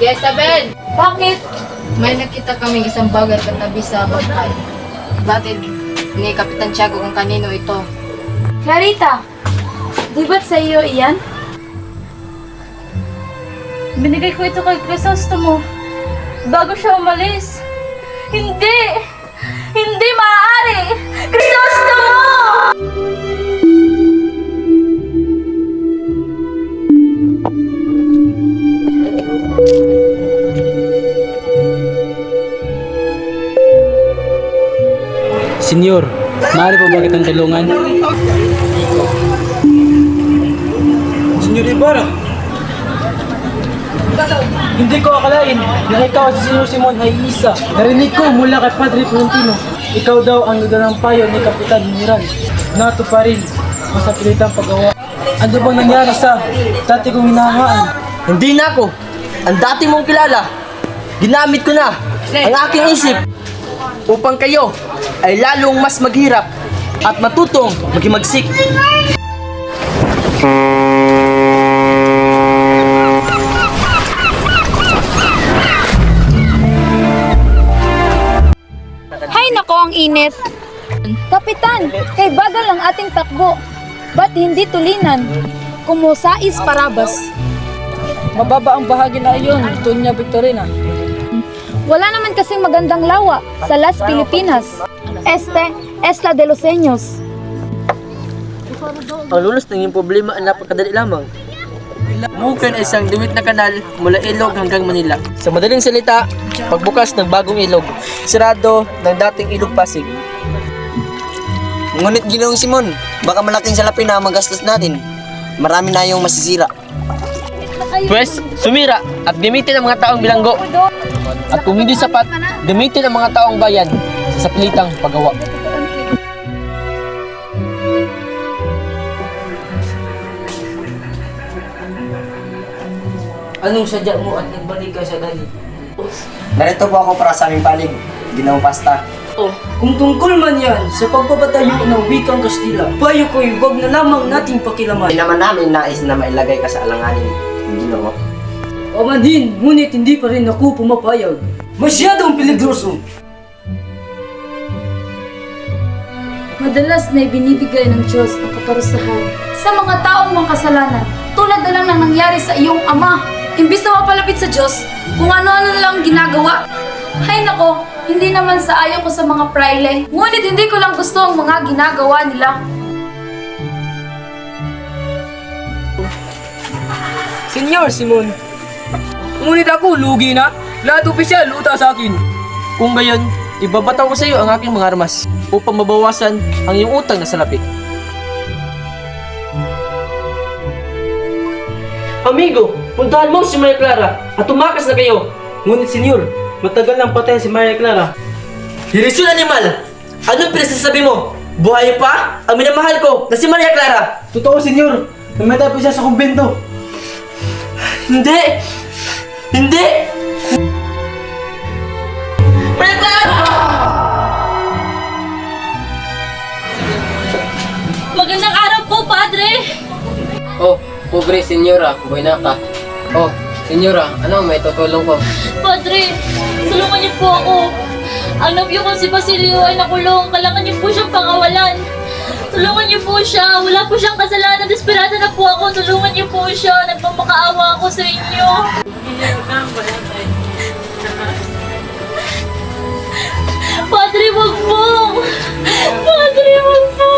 Jezabel! Bakit? May nakita kaming isang bagay katabi sa bangkay. Batid ni Kapitan Tiago kung kanino ito. Clarita, di ba't sa iyo iyan? Binigay ko ito kay Crisostomo bago siya umalis. Hindi! Hindi maaari! Crisostomo! Senyor, maaari po ba kitang tulungan? Senyor Ibarra, hindi ko akalain na ikaw si Senyor Simon ay isa. Narinig ko mula kay Padre Florentino, ikaw daw ang nagdalang payo ni Kapitan Miran. Nato pa rin sa pilitang paggawa. Ano bang nangyari sa dati kong hinahangaan? Hindi na ako. Ang dati mong kilala. Ginamit ko na ang aking isip upang kayo ay lalong mas maghirap at matutong maghimagsik. Hay nako, ang init! Kapitan, kay bagal ang ating takbo. Ba't hindi tulinan? Kumusais Parabas. Mababa ang bahagi na iyon, Doña Victorina. Wala naman kasing magandang lawa sa Las Pilipinas. Esla de los Seños. Ang lunas ng iyong problema ay napakadali lamang. Bukid ay isang duwit na kanal mula Ilog hanggang Manila. Sa madaling salita, pagbukas ng bagong ilog, sirado ng dating Ilog Pasig. Ngunit Ginoong Simon, baka malaking salapin na ang magastos natin. Marami na yung masisira. Pwes, sumira at gamitin ang mga taong bilanggo. At kung hindi sapat, gamitin ang mga taong bayan sa sapilitang paggawa. Anong sadya mo at nagbalik ka sa dali? Narito po ako para sa aming panig, Ginoong Pasta. Kung tungkol man yan sa pagpapatayo ng wikang Kastila, payo ko'y huwag na lamang nating pakilaman. Hindi naman namin nais na mailagay ka sa alanganin, Ginoo. Pamanhin, ngunit hindi pa rin ako pumapayag. Masyadong peligroso. Madalas na ibinibigay ng Diyos ang kaparusahan sa mga taong makasalanan, tulad na lang ng nangyari sa iyong ama. Imbis na mapalapit sa Diyos, kung ano-ano na lang ginagawa. Hay nako, hindi naman sa ayaw ko sa mga praile, ngunit hindi ko lang gusto ang mga ginagawa nila. Senyor Simon, ngunit ako lugi na. Lahat opisyal luta sa akin. Kung gayon, ibabataw ko sa iyo ang aking mga armas upang mabawasan ang iyong utang na salapi. Amigo, puntahan mo si Maria Clara at tumakas na kayo. Ngunit senyor, matagal nang patay si Maria Clara. Hirisun animal! Anong pinasasabi mo? Buhay pa ang minamahal ko na si Maria Clara! Totoo senyor, namatay pa siya sa kumbento. Hindi! Hindi! Maria Clara! Magandang araw po, Padre! Oh, pobre senyora, buhay na ka. Oh, senyora, ano may tutulong ko? Padre, tulungan niyo po ako. Ang nobyo kong si Basilio ay nakulong. Kailangan niyo po siyang pangawalan. Tulungan niyo po siya. Wala po siyang kasalanan. Desperado na po ako. Tulungan niyo po siya. Nagmamakaawa ako sa inyo. Padre, wag po! Padre, wag po!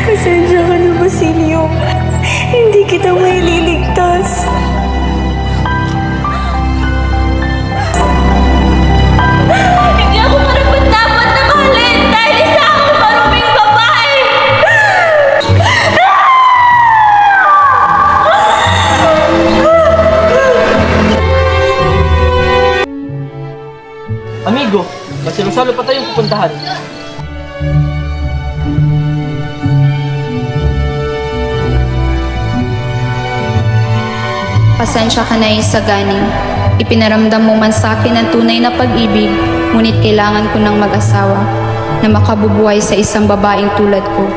Pasensya ka na, Basilio. Hindi kita maililigtas. Hindi ako karapat-dapat na mahalin dahil isa akong maruming babae! Amigo, masinusalo pa tayong pupuntahan. Pasensya ka na Isaganing. Ipinaramdam mo man sa akin ang tunay na pag-ibig, ngunit kailangan ko ng mag-asawa na makabubuhay sa isang babaeng tulad ko.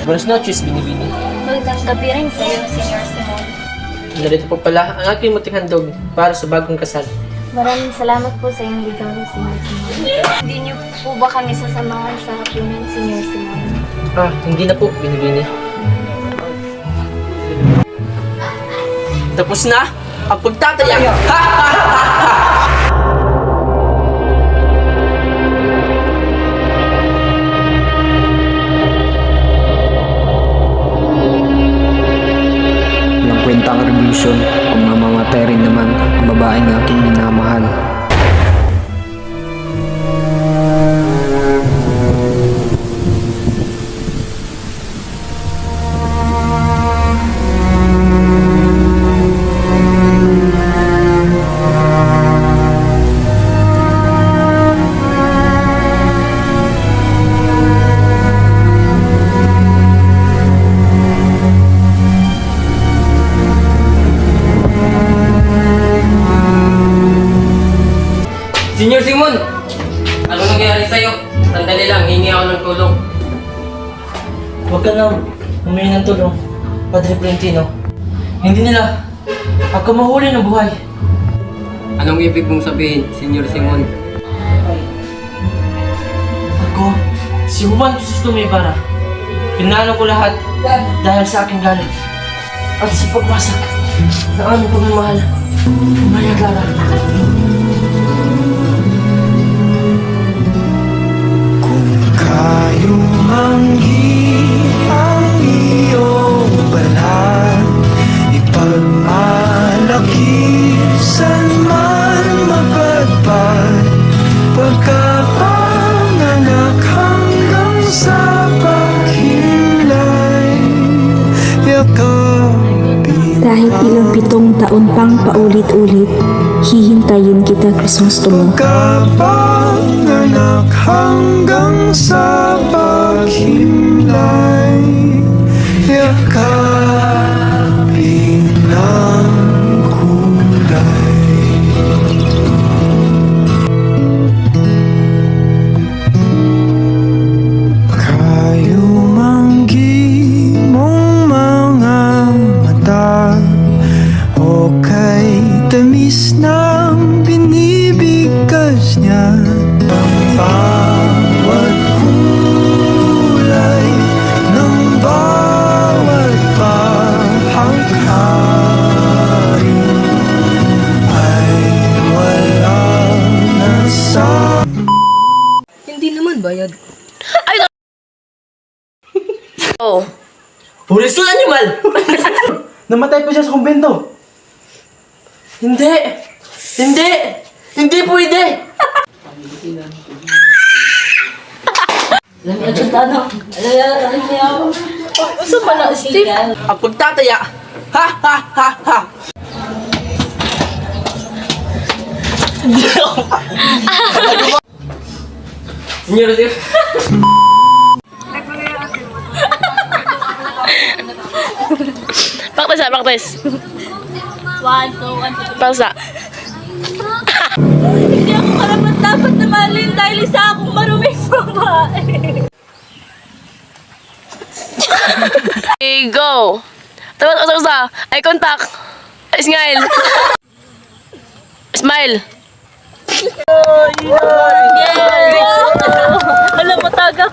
Buenas noches, Binibini. Magandang gabi rin sa'yo, Senyor Simon. Narito po pala ang aking munting handog para sa bagong kasal. Maraming salamat po sa iyong regalo, Senyor Simon. Hindi niyo po ba kami sasamahan sa hapunan, Senyor Simon? Hindi na po, Binibini. Tapos na ang pagtataya. Ha, ha, ha, ha! Walang kwenta ang revolusyon kung mamamatay rin naman ang babaeng aking minamahal. Senyor Simon! Ano nangyayari sa'yo? Sandali lang, hingi ako ng tulong. Huwag ka na humingi ng tulong, Padre Florentino. Hindi nila ako mahuli ng buhay. Anong ibig mong sabihin, Senyor Simon? Ako, si Juan Crisostomo Ibarra. Pinano ko lahat dahil sa aking galit at sa pagwasak ng aming pagmamahal. Maya Clara. Kayumanggi ang iyong balat, ipagmalaki saan man mapadpad, pagkapanganak hanggang sa pagkilay, yakapin. Kahit ilang 7 taon pang paulit-ulit, hihintayin kita, Crisostomo. Pagkapanganak hanggang sa pagkilay, yakapin ang kulay. Kayumanggi mong mga mata, o kay tamis ng binibigkas niya, ang bawat kulay ng bawat pahangkari ay walang nasa. Hindi naman bayad. Pulisul animal! Namatay pa siya sa kumbento. Hindi! Hindi! Hindi pwede! Ang pagtataya! Ha ha ha ha! Senyor Simon! Practice. 1, 2, 3. Pausa. Hindi ako karapat dapat na mahalin dahil isa akong maruming babae. Okay, go! Tapos sa eye contact. Smile. Smile. Alam mo, tagak.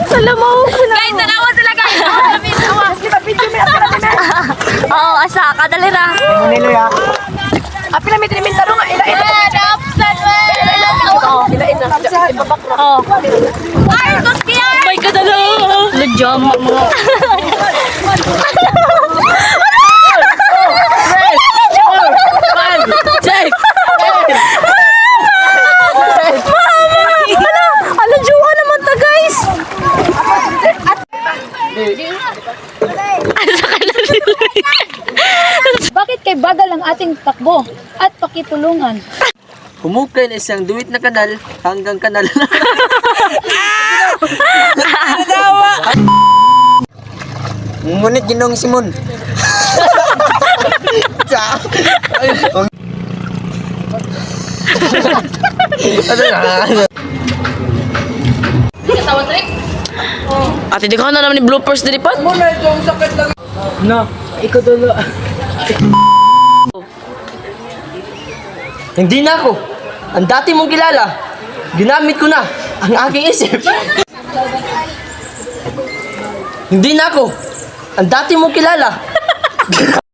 Alam mo. Guys, nalawa sila, guys. Oo, asa, kadalira. Manilo ya. Pinamit ni Mintaro nga, ilain na. Napsan mo! Ilain na. Ibabakro. Oo. Ay, kuskiyan! Oh my God, ano? Lajam, mga. Check! Alajuan naman ta, guys! Bakit kay bagal ang ating takbo at pakitulungan? Humukay na isang duwit na kanal hanggang kanal. Ngunit Ginong Simon. Hindi ka tawag, Rick? Ate, di ka na naman ni bloopers diri pat? Na, ikaw daw na. Hindi na ako. Ang dati mong kilala, ginamit ko na ang aking isip. Hindi na ako. Ang dati mong kilala,